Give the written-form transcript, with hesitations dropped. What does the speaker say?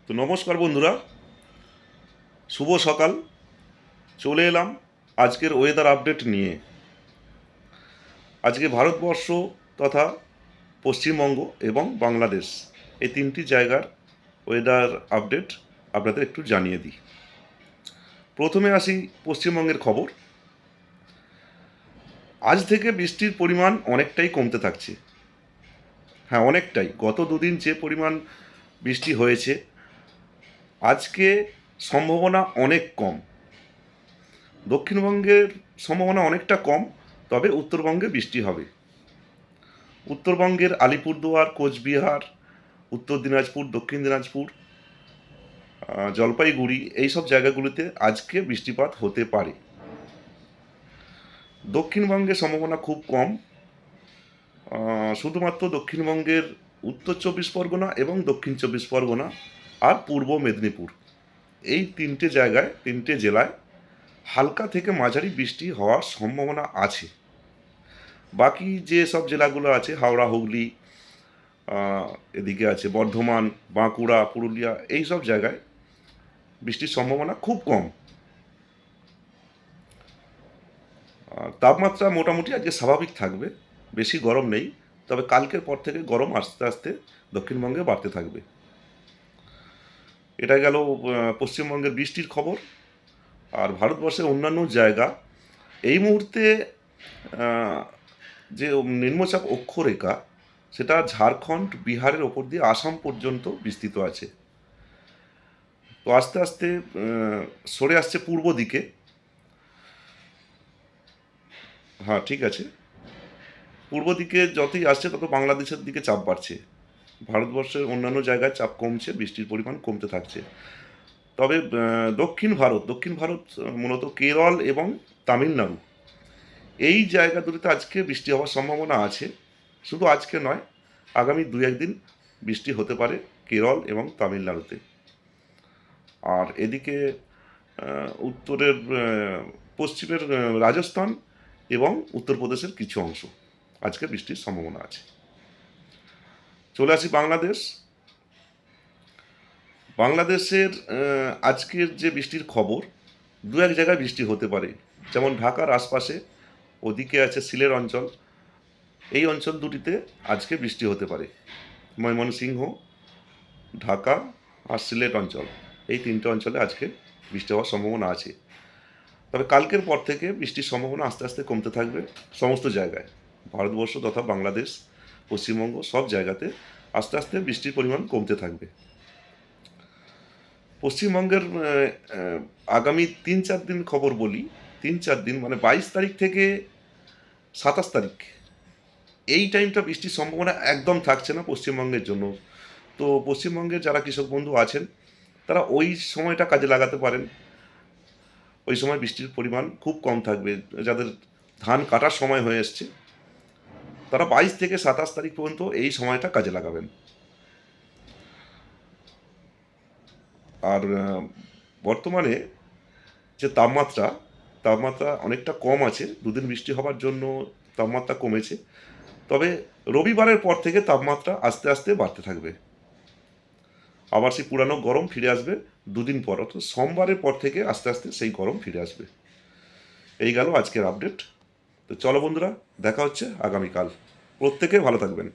তো নমস্কার বন্ধুরা, শুভ সকাল। চলে এলাম আজকের ওয়েদার আপডেট নিয়ে। আজকে ভারতবর্ষ তথা পশ্চিমবঙ্গ এবং বাংলাদেশ এই তিনটি জায়গার ওয়েদার আপডেট আপনাদের একটু জানিয়ে দিই। প্রথমে আসি পশ্চিমবঙ্গের খবর। আজ থেকে বৃষ্টির পরিমাণ অনেকটাই কমতে থাকছে। হ্যাঁ, অনেকটাই। গত দুদিন যে পরিমাণ বৃষ্টি হয়েছে, আজকে সম্ভাবনা অনেক কম। দক্ষিণবঙ্গের সম্ভাবনা অনেকটা কম, তবে উত্তরবঙ্গে বৃষ্টি হবে। উত্তরবঙ্গের আলিপুরদুয়ার, কোচবিহার, উত্তর দিনাজপুর, দক্ষিণ দিনাজপুর, জলপাইগুড়ি এইসব জায়গাগুলিতে আজকে বৃষ্টিপাত হতে পারে। দক্ষিণবঙ্গের সম্ভাবনা খুব কম। শুধুমাত্র দক্ষিণবঙ্গের উত্তর চব্বিশ পরগনা এবং দক্ষিণ চব্বিশ পরগনা আর পূর্ব মেদিনীপুর এই তিনটে জায়গায়, তিনটে জেলায় হালকা থেকে মাঝারি বৃষ্টি হওয়ার সম্ভাবনা আছে। বাকি যে সব জেলাগুলো আছে, হাওড়া, হুগলি, এদিকে আছে বর্ধমান, বাঁকুড়া, পুরুলিয়া, এই সব জায়গায় বৃষ্টির সম্ভাবনা খুব কম। তাপমাত্রা মোটামুটি আজকে স্বাভাবিক থাকবে, বেশি গরম নেই। তবে কালকের পর থেকে গরম আস্তে আস্তে দক্ষিণবঙ্গে বাড়তে থাকবে। এটা গেল পশ্চিমবঙ্গের বৃষ্টির খবর। আর ভারতবর্ষের অন্যান্য জায়গা এই মুহূর্তে যে নিম্নচাপ অক্ষরেখা, সেটা ঝাড়খণ্ড, বিহারের ওপর দিয়ে আসাম পর্যন্ত বিস্তৃত আছে। তো আস্তে আস্তে সরে আসছে পূর্ব দিকে। হ্যাঁ, ঠিক আছে। পূর্ব দিকে যতই আসছে তত বাংলাদেশের দিকে চাপ বাড়ছে। ভারতবর্ষের অন্যান্য জায়গায় চাপ কমছে, বৃষ্টির পরিমাণ কমতে থাকছে। তবে দক্ষিণ ভারত মূলত কেরল এবং তামিলনাড়ু এই জায়গা দুটিতে আজকে বৃষ্টি হওয়ার সম্ভাবনা আছে। শুধু আজকে নয়, আগামী দু একদিন বৃষ্টি হতে পারে কেরল এবং তামিলনাড়ুতে। আর এদিকে উত্তরের পশ্চিমের রাজস্থান এবং উত্তরপ্রদেশের কিছু অংশ আজকে বৃষ্টির সম্ভাবনা আছে। চলে আসি বাংলাদেশ। বাংলাদেশের আজকের যে বৃষ্টির খবর, দু এক জায়গায় বৃষ্টি হতে পারে। যেমন ঢাকার আশপাশে, ওদিকে আছে সিলেট অঞ্চল, এই অঞ্চল দুটিতে আজকে বৃষ্টি হতে পারে। ময়মনসিংহ, ঢাকা আর সিলেট অঞ্চল, এই তিনটে অঞ্চলে আজকে বৃষ্টি হওয়ার সম্ভাবনা আছে। তবে কালকের পর থেকে বৃষ্টির সম্ভাবনা আস্তে আস্তে কমতে থাকবে সমস্ত জায়গায়। ভারতবর্ষ তথা বাংলাদেশ, পশ্চিমবঙ্গ সব জায়গাতে আস্তে আস্তে বৃষ্টির পরিমাণ কমতে থাকবে। পশ্চিমবঙ্গের আগামী ৩-৪ দিন খবর বলি। ৩-৪ দিন মানে ২২ তারিখ থেকে ২৭ তারিখ, এই টাইমটা বৃষ্টির সম্ভাবনা একদম থাকছে না পশ্চিমবঙ্গের জন্য। তো পশ্চিমবঙ্গের যারা কৃষক বন্ধু আছেন, তারা ওই সময়টা কাজে লাগাতে পারেন। ওই সময় বৃষ্টির পরিমাণ খুব কম থাকবে। যাদের ধান কাটার সময় হয়ে এসছে, তারা ২২ থেকে ২৭ তারিখ পর্যন্ত এই সময়টা কাজে লাগাবেন। আর বর্তমানে যে তাপমাত্রা অনেকটা কম আছে। দুদিন বৃষ্টি হওয়ার জন্য তাপমাত্রা কমেছে। তবে রবিবারের পর থেকে তাপমাত্রা আস্তে আস্তে বাড়তে থাকবে। আবার সেই পুরানো গরম ফিরে আসবে দুদিন পর, অর্থাৎ সোমবারের পর থেকে আস্তে আস্তে সেই গরম ফিরে আসবে। এই গেল আজকের আপডেট। তো চলো বন্ধুরা, দেখা হচ্ছে আগামীকাল। প্রত্যেকে ভালো থাকবেন।